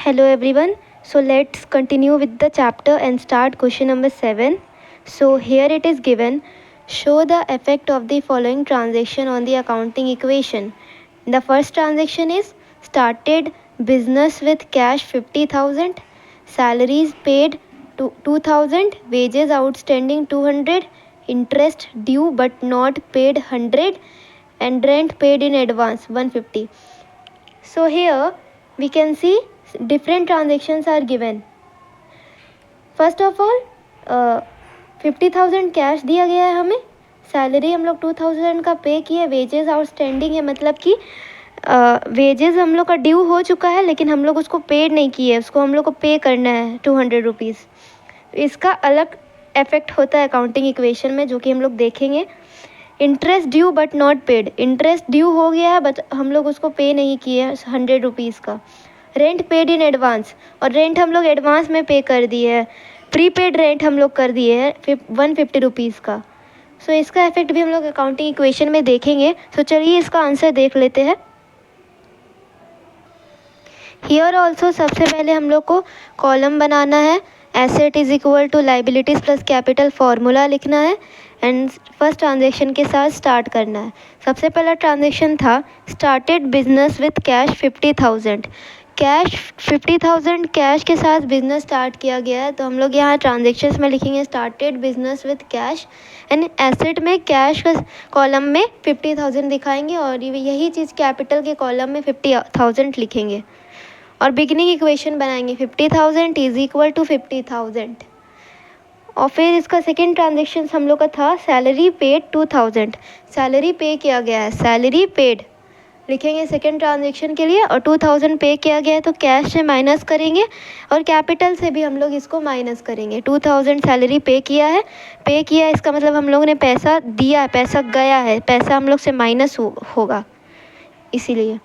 Hello everyone. So let's continue with the chapter and start question number 7. So here it is given, show the effect of the following transaction on the accounting equation. The first transaction is started business with cash 50,000, salaries paid 2,000, wages outstanding 200, interest due but not paid 100, and rent paid in advance 150. So here we can see different transactions are given. First of all 50,000 cash दिया गया है हमें, salary हम लोग 2,000 का पे किए, wages outstanding है, मतलब कि वेजेस हम लोग का ड्यू हो चुका है लेकिन हम लोग उसको पेड नहीं किए, उसको हम लोग को पे करना है 200 रुपीज़. इसका अलग इफेक्ट होता है अकाउंटिंग इक्वेशन में, जो कि हम लोग देखेंगे. Interest due but not paid, interest due हो गया है बट हम लोग उसको पे नहीं किए 100 रुपीज़ का. रेंट पेड इन एडवांस, और रेंट हम लोग एडवांस में पे कर दिए है, प्रीपेड रेंट हम लोग कर दिए हैं 150 रुपीज़ का. सो इसका इफेक्ट भी हम लोग अकाउंटिंग इक्वेशन में देखेंगे. सो चलिए इसका आंसर देख लेते हैं. हियर ऑल्सो सबसे पहले हम लोग को कॉलम बनाना है, asset is equal to liabilities plus capital formula लिखना है एंड फर्स्ट ट्रांजेक्शन के साथ स्टार्ट करना है. सबसे पहला ट्रांजेक्शन था started business with cash 50,000. Cash 50,000 cash के साथ बिजनेस स्टार्ट किया गया है, तो हम लोग यहाँ ट्रांजेक्शन्स में लिखेंगे started business with cash and asset में कैश का कॉलम में 50,000 दिखाएंगे और यही चीज़ कैपिटल के कॉलम में 50,000 लिखेंगे और बिगिनिंग इक्वेशन बनाएंगे 50,000 इज इक्वल टू 50,000. और फिर इसका सेकेंड ट्रांजेक्शन हम लोग का था सैलरी पेड 2,000. सैलरी पे किया गया है, सैलरी पेड लिखेंगे सेकेंड ट्रांजेक्शन के लिए, और 2,000 पे किया गया है तो कैश से माइनस करेंगे और कैपिटल से भी हम लोग इसको माइनस करेंगे. 2,000 सैलरी पे किया है, पे किया इसका मतलब हम लोग ने पैसा दिया है, पैसा गया है, पैसा हम लोग से माइनस होगा इसीलिए.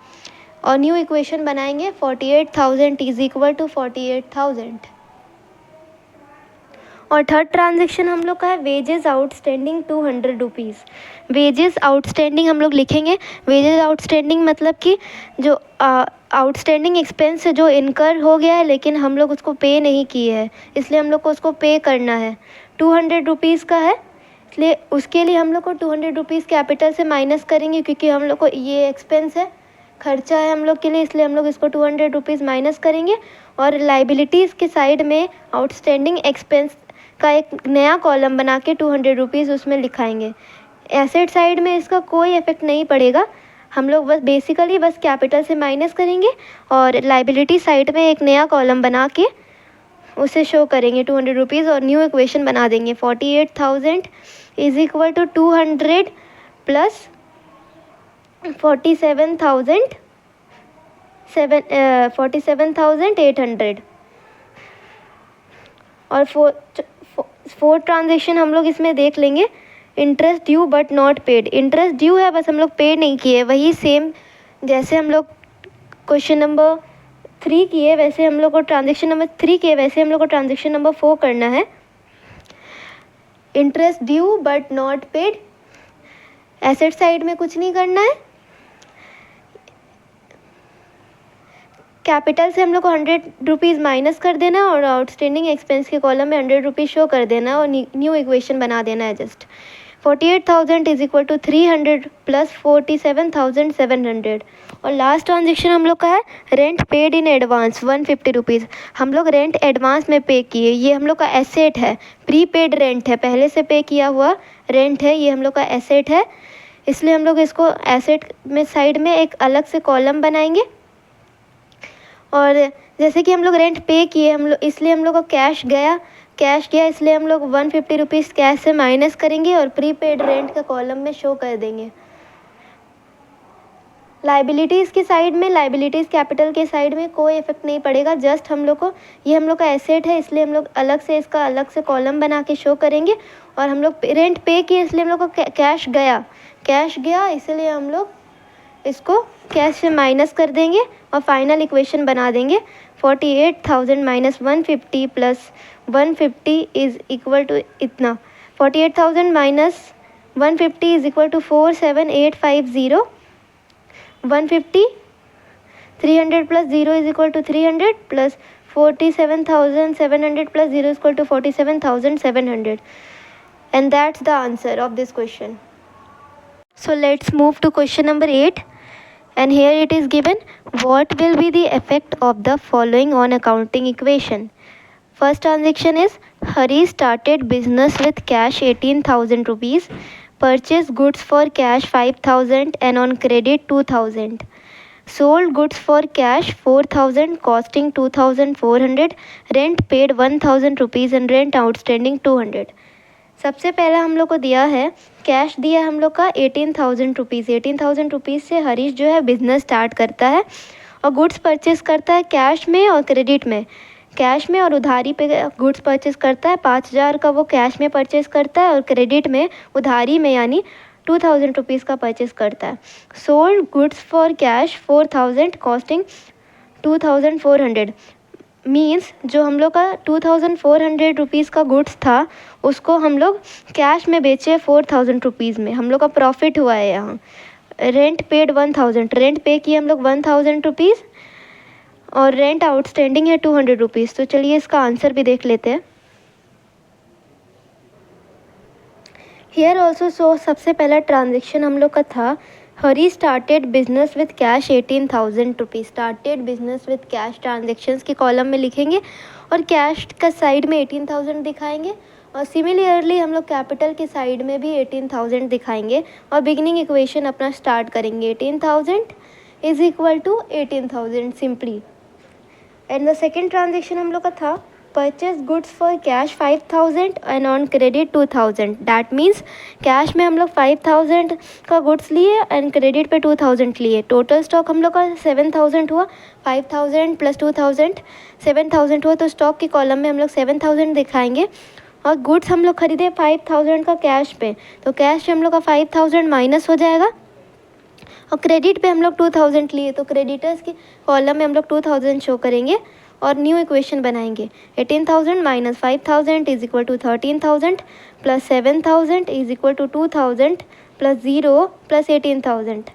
और न्यू इक्वेशन बनाएंगे 48,000 इज इक्वल टू 48,000. और थर्ड ट्रांजेक्शन हम लोग का है wages outstanding 200 rupees. Wages outstanding हम लोग लिखेंगे, वेजेस आउटस्टैंडिंग मतलब कि जो आउटस्टैंडिंग एक्सपेंस जो इनकर हो गया है लेकिन हम लोग उसको पे नहीं किए हैं, इसलिए हम लोग को उसको पे करना है. 200 रुपीज़ का है, इसलिए उसके लिए हम लोग को 200 रुपीज़ कैपिटल से माइनस करेंगे क्योंकि हम लोग को ये एक्सपेंस है, खर्चा है हम लोग के लिए, इसलिए हम लोग इसको 200 रुपीज़ माइनस करेंगे. और लाइबिलिटीज़ के साइड में आउटस्टैंडिंग एक्सपेंस का एक नया कॉलम बना के 200 रुपीज़ उसमें लिखाएंगे. एसेट साइड में इसका कोई इफेक्ट नहीं पड़ेगा, हम लोग बस बेसिकली बस कैपिटल से माइनस करेंगे और लाइबिलिटी साइड में एक नया कॉलम बना के उसे शो करेंगे 200 रुपीज़ और न्यू इक्वेशन बना देंगे 48,000 इज इक्वल टू 200 प्लस 47,800. और फोर्थ ट्रांजेक्शन हम लोग इसमें देख लेंगे interest due but not paid. Interest due है बस हम लोग पे नहीं किए, वही सेम जैसे हम लोग क्वेश्चन नंबर 3 किए वैसे हम लोग को ट्रांजेक्शन नंबर 3 किए वैसे हम लोग को ट्रांजेक्शन नंबर 4 करना है. Interest due but not paid, asset side में कुछ नहीं करना है, कैपिटल से हम लोग को 100 रुपीज़ माइनस कर देना है और आउटस्टैंडिंग एक्सपेंस के कॉलम में 100 रुपीज़ शो कर देना है और न्यू इक्वेशन बना देना है just. 48,000 is equal to 300 plus 47,700. और लास्ट ट्रांजेक्शन हम लोग का है rent paid in advance 150 rupees. हम लोग रेंट एडवांस में पे किए, ये हम लोग का एसेट है, प्रीपेड रेंट है, पहले से पे किया हुआ रेंट है, ये हम लोग का एसेट है, इसलिए हम लोग इसको एसेट में साइड में एक अलग से कॉलम बनाएंगे. और जैसे कि हम लोग रेंट पे किए हम लोग, इसलिए हम लोग को कैश गया इसलिए हम लोग 150 रुपीज़ कैश से माइनस करेंगे और प्रीपेड रेंट का कॉलम में शो कर देंगे. लाइबिलिटीज़ की साइड में, लाइबिलिटीज़ कैपिटल के साइड में कोई इफेक्ट नहीं पड़ेगा, जस्ट हम लोग को ये हम लोग का एसेट है इसलिए हम लोग अलग से इसका अलग से कॉलम बना के शो करेंगे. और हम लोग रेंट पे किए इसलिए हम लोग को कैश गया इसलिए हम लोग इसको कैश से माइनस कर देंगे और फाइनल इक्वेशन बना देंगे 48,000 minus 150 plus 150 is equal to इतना. 48,000 minus 150 is equal to 47,850. 150 300 plus 0 is equal to 300 plus 47,700 plus 0 is equal to 47,700. And that's the answer of this question. So let's move to question number 8. And here it is given, what will be the effect of the following on accounting equation? First transaction is, Hari started business with cash 18,000 rupees, purchased goods for cash 5,000 and on credit 2,000. Sold goods for cash 4,000 costing 2,400, rent paid 1,000 rupees and rent outstanding 200. सबसे पहला हम लोग को दिया है, cash दिया हम लोग का 18,000 रुपीज़। 18,000 रुपीज़ से हरीश जो है बिज़नेस स्टार्ट करता है और गुड्स परचेस करता है कैश में और क्रेडिट में। कैश में और उधारी पे गुड्स परचेस करता है, 5,000 का वो कैश में परचेस करता है और क्रेडिट में उधारी में यानी 2,000 रुपीज़ का परचेस करता है। Sold goods for cash 4,000 costing 2,400 means जो हम लोग का 2,400 रुपीज़ का गुड्स था उसको हम लोग कैश में बेचे 4,000 रुपीज़ में, हम लोग का प्रॉफिट हुआ है यहाँ। रेंट पेड 1,000, रेंट पे किए हम लोग 1,000 रुपीज़ और रेंट आउटस्टैंडिंग है 200 रुपीज़। तो चलिए इसका आंसर भी देख लेते हैं। हियर ऑल्सो सो सबसे पहला ट्रांजेक्शन हम लोग का था, Hari started business with cash 18,000 rupees. Started business with cash transactions के कॉलम में लिखेंगे और कैश का साइड में 18,000 दिखाएंगे और सिमिलरली हम लोग कैपिटल के साइड में भी 18,000 दिखाएंगे और बिगिनिंग इक्वेशन अपना स्टार्ट करेंगे। 18,000 is equal to 18,000 simply. And the second transaction हम लोग का था, purchase goods for cash 5,000 and on credit 2,000। That means cash में हम लोग 5,000 का गुड्स लिए एंड क्रेडिट पे 2,000 लिए। टोटल स्टॉक हम लोग का 7,000 हुआ, 5,000 प्लस 2,000 7,000 हुआ। तो स्टॉक के कॉलम में हम लोग 7,000 दिखाएंगे और गुड्स हम लोग खरीदे 5,000 का कैश पे, तो कैश से हम लोग का 5,000 माइनस हो जाएगा और क्रेडिट पे हम लोग 2,000 लिए तो क्रेडिटर्स के कॉलम में हम लोग 2,000 शो करेंगे और न्यू इक्वेशन बनाएंगे। 18,000 minus 5,000 is equal to 13,000 plus 7,000 is equal to 2,000 plus 0 plus 18,000।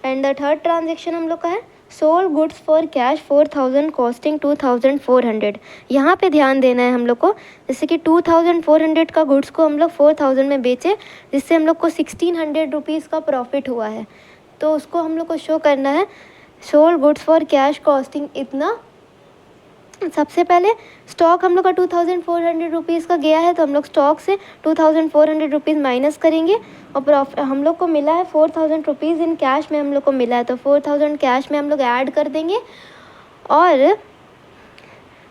And the third transaction हम लोग का है, sold goods for cash 4,000 costing 2,400। यहाँ पे ध्यान देना है हम लोग को, जैसे कि 2,400 का गुड्स को हम लोग 4,000 में बेचे जिससे हम लोग को 1,600 रुपीज़ का प्रॉफिट हुआ है, तो उसको हम लोग को शो करना है। Sold goods for cash costing इतना, सबसे पहले स्टॉक हम लोग का 2,400 रुपीज़ का गया है तो हम लोग स्टॉक से 2,400 रुपीज़ माइनस करेंगे और प्रॉफिट हम लोग को मिला है 4,000 रुपीज़ इन कैश में हम लोग को मिला है, तो 4,000 कैश में हम लोग ऐड कर देंगे और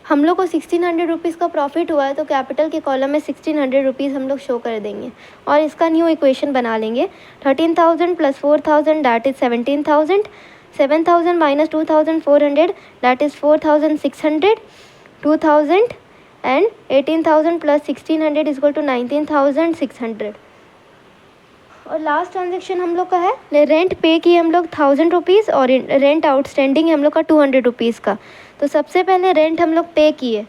हम लोग को 1,600 रुपीज़ का प्रॉफिट हुआ है तो कैपिटल के कॉलम में 1,600 रुपीज़ हम लोग शो कर देंगे और इसका न्यू इक्वेशन बना लेंगे। 13,000 plus 4,000 that is 17,000, 7,000 minus 2,400 that is 4,600, 2,000 and 18,000 plus 1,600 is equal to 19,600। और लास्ट ट्रांजेक्शन हम लोग का है, रेंट पे किए हम लोग 1,000 रुपीज़ और रेंट आउटस्टैंडिंग है हम लोग का 200 रुपीज़ का। तो सबसे पहले रेंट हम लोग पे किए,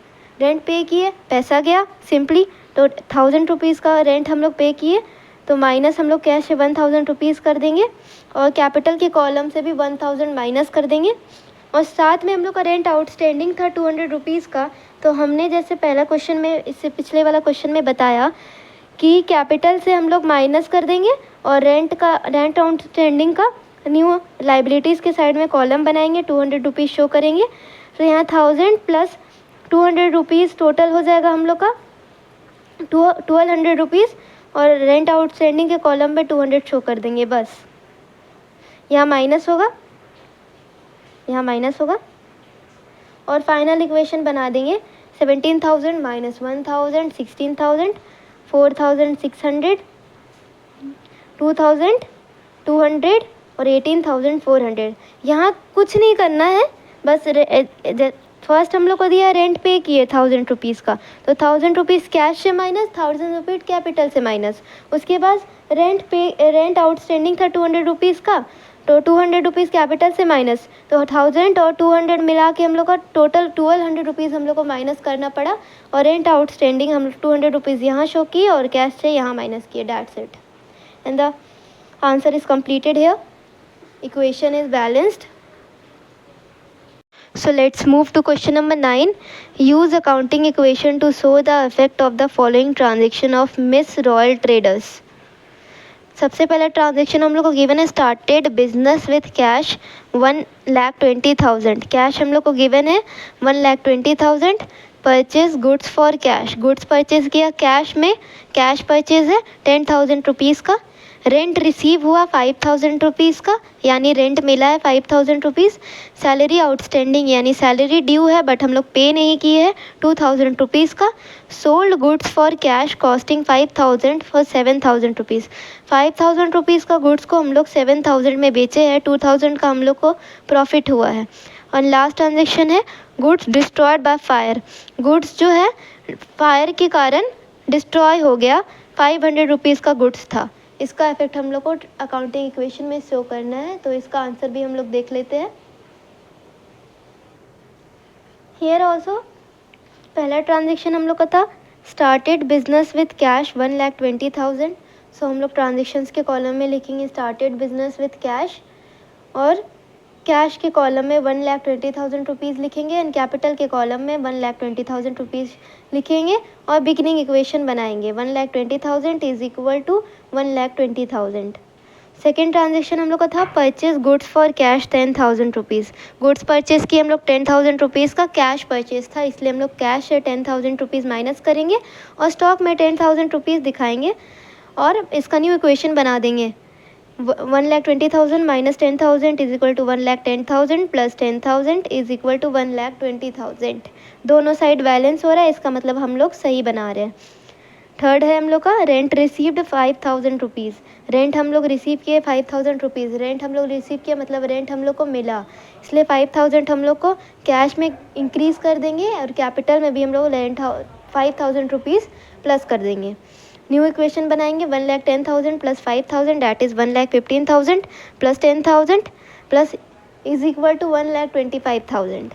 पैसा गया सिंपली, तो 1,000 रुपीज़ का रेंट हम लोग पे किए तो माइनस हम लोग कैश से 1,000 रुपीज़ कर देंगे और कैपिटल के कॉलम से भी 1,000 माइनस कर देंगे और साथ में हम लोग का रेंट आउटस्टैंडिंग था 200 रुपीज़ का। तो हमने जैसे पहला क्वेश्चन में, इससे पिछले वाला क्वेश्चन में बताया कि कैपिटल से हम लोग माइनस कर देंगे और रेंट आउटस्टैंडिंग का न्यू लाइबिलिटीज़ के साइड में कॉलम बनाएंगे, 200 रुपीज़ शो करेंगे। तो यहाँ 1,000 प्लस 200 रुपीज़ टोटल हो जाएगा हम लोग का 1,200 रुपीज़ और रेंट आउटस्टैंडिंग के कॉलम में 200 शो कर देंगे। बस यहाँ माइनस होगा, और फाइनल इक्वेशन बना देंगे। 17,000 माइनस 1,000 16,000, 4,600, 2,200 और 18,400। यहाँ कुछ नहीं करना है, बस फर्स्ट हम लोग को दिया रेंट पे किए 1,000 रुपीज़ का, तो 1,000 रुपीज़ कैश से माइनस, 1,000 रुपीज़ कैपिटल से माइनस। उसके बाद रेंट आउटस्टैंडिंग था 200 रुपीज़ का, तो 200 रुपीज़ कैपिटल से माइनस, तो 1,000 और 200 मिला के हम लोग का टोटल 1,200 रुपीज़ हम लोग को माइनस करना पड़ा और रेंट आउटस्टैंडिंग हम 200 रुपीज़ यहाँ शो किए और कैश से यहाँ माइनस किए। That's it and the answer is completed here. Equation is balanced. So let's move to question number 9. Use accounting equation to show the effect of the following transaction of Miss Royal Traders. सबसे पहला transaction हम लोग को given है, started business with cash 1,20,000. Cash हम लोग को given है 1,20,000. Purchase goods for cash, goods purchase किया कैश में, कैश परचेज है 10,000 रुपीज़ का. रेंट रिसीव हुआ 5,000 रुपीज़ का, यानी रेंट मिला है 5,000 रुपीज़. सैलरी आउटस्टैंडिंग यानी सैलरी ड्यू है बट हम लोग पे नहीं किए हैं 2,000 रुपीज़ का. Sold goods for cash costing 5,000 for 7,000 rupees. 5,000 rupees का गुड्स को हम लोग 7,000 में बेचे हैं, 2,000 का हम लोग को प्रॉफिट हुआ है. और लास्ट ट्रांजेक्शन है goods destroyed by fire. Goods जो है फायर के कारण डिस्ट्रॉय हो गया, 500 रुपीज़ का गुड्स था. इसका इफेक्ट हम लोग को अकाउंटिंग इक्वेशन में शो करना है, तो इसका आंसर भी हम लोग देख लेते हैं. हियर ऑल्सो पहला ट्रांजेक्शन हम लोग का था स्टार्टेड बिजनेस विथ कैश 1,20,000. सो हम लोग ट्रांजेक्शन्स के कॉलम में लिखेंगे स्टार्टेड बिजनेस विथ कैश, और कैश के कॉलम में 1,20,000 रुपीज़ लिखेंगे एंड कैपिटल के कॉलम में 1,20,000 रुपीज़ लिखेंगे और बिगिनिंग इक्वेशन बनाएंगे. 1,20,000 is equal to 1,20,000. Second transaction हम लोग का था purchase goods for cash 10,000 rupees. Goods purchase किए हम लोग 10,000 रुपीज़ का, कैश परचेज था इसलिए हम लोग कैश से 10,000 रुपीज़ माइनस करेंगे और स्टॉक में 10,000 रुपीज़ दिखाएंगे और इसका न्यू इक्वेशन बना देंगे. 1,20,000 minus 10,000 is equal to 1,10,000 plus 10,000 is equal to 1,20,000. दोनों साइड बैलेंस हो रहा है, इसका मतलब हम लोग सही बना रहे हैं. थर्ड है हम लोग का रेंट रिसीव्ड 5,000 रुपीज़. रेंट हम लोग रिसीव किए 5,000 रुपीज़. रेंट हम लोग रिसीव किया मतलब रेंट हम लोग को मिला, इसलिए 5,000 हम लोग को कैश में इंक्रीज़ कर देंगे और कैपिटल में भी हम लोग रेंट 5,000 रुपीज़ प्लस कर देंगे. न्यू इक्वेशन बनाएंगे 1,10,000 plus 5,000 that is 1,15,000 plus 10,000 plus is equal to 1,25,000.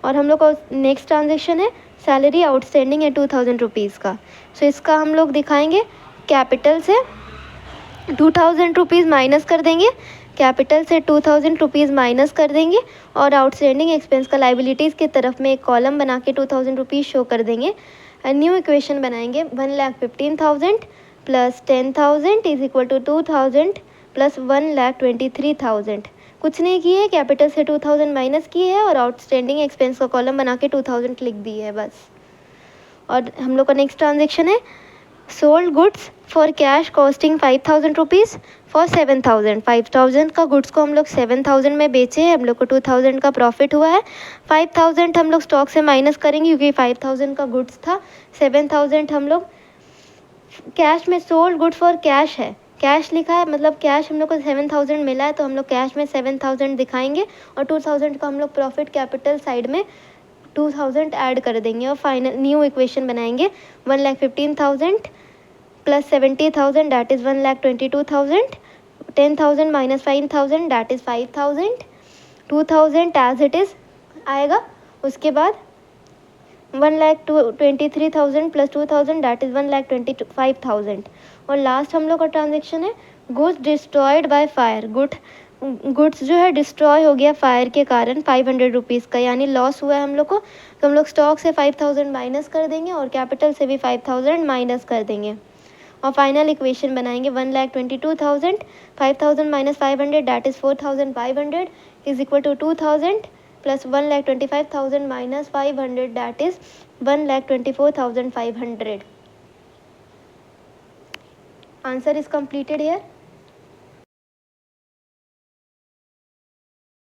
और हम लोग का नेक्स्ट ट्रांजेक्शन है सैलरी आउटस्टैंडिंग है 2,000 रुपीज़ का. सो इसका हम लोग दिखाएंगे कैपिटल से 2,000 रुपीज़ माइनस कर देंगे, कैपिटल से 2,000 रुपीज़ माइनस कर देंगे और आउटस्टैंडिंग एक्सपेंस का लाइबिलिटीज़ की तरफ में एक कॉलम बना के 2,000 रुपीज़ शो कर देंगे. न्यू इक्वेशन बनाएंगे 1,15,000 plus 10,000 is equal to 2,000 plus 1,23,000. कुछ नहीं किए, कैपिटल से 2,000 माइनस किए है और आउटस्टैंडिंग एक्सपेंस का कॉलम बना के 2,000 लिख दिए है बस. और हम लोग का नेक्स्ट ट्रांजेक्शन है sold goods for cash costing 5,000 rupees for 7,000. 5,000 का गुड्स को हम लोग 7,000 में बेचे हैं, हम लोग को 2,000 का प्रॉफिट हुआ है. 5,000 हम लोग स्टॉक से माइनस करेंगे क्योंकि 5,000 का गुड्स था. 7,000 हम लोग कैश में सोल्ड गुड फॉर कैश है, कैश लिखा है मतलब कैश हम लोग को 7,000 मिला है तो हम लोग कैश में 7,000 दिखाएंगे और 2,000 का हम लोग प्रॉफिट कैपिटल साइड में 2,000 ऐड कर देंगे और फाइनल न्यू इक्वेशन बनाएंगे 1,15,000 plus 70,000 that is 1,22,000. 10,000 minus 5,000 that is 5,000. 2,000 as it is आएगा. उसके बाद 1,23,000 प्लस 2,000 दैट इज़ 1,25,000. और लास्ट हम लोग का ट्रांजेक्शन है goods destroyed by fire. Goods जो है डिस्ट्रॉय हो गया फायर के कारण 500 रुपीज़ का, यानी लॉस हुआ है हम लोग को, तो हम लोग स्टॉक से 5,000 माइनस कर देंगे और कैपिटल से भी 5,000 माइनस कर देंगे और फाइनल इक्वेशन बनाएंगे 1,22,000. 5,000 minus 500 that is 4,500 is equal to 2,000 plus 1,25,000 minus 500 that is 1,24,500. Answer is completed here.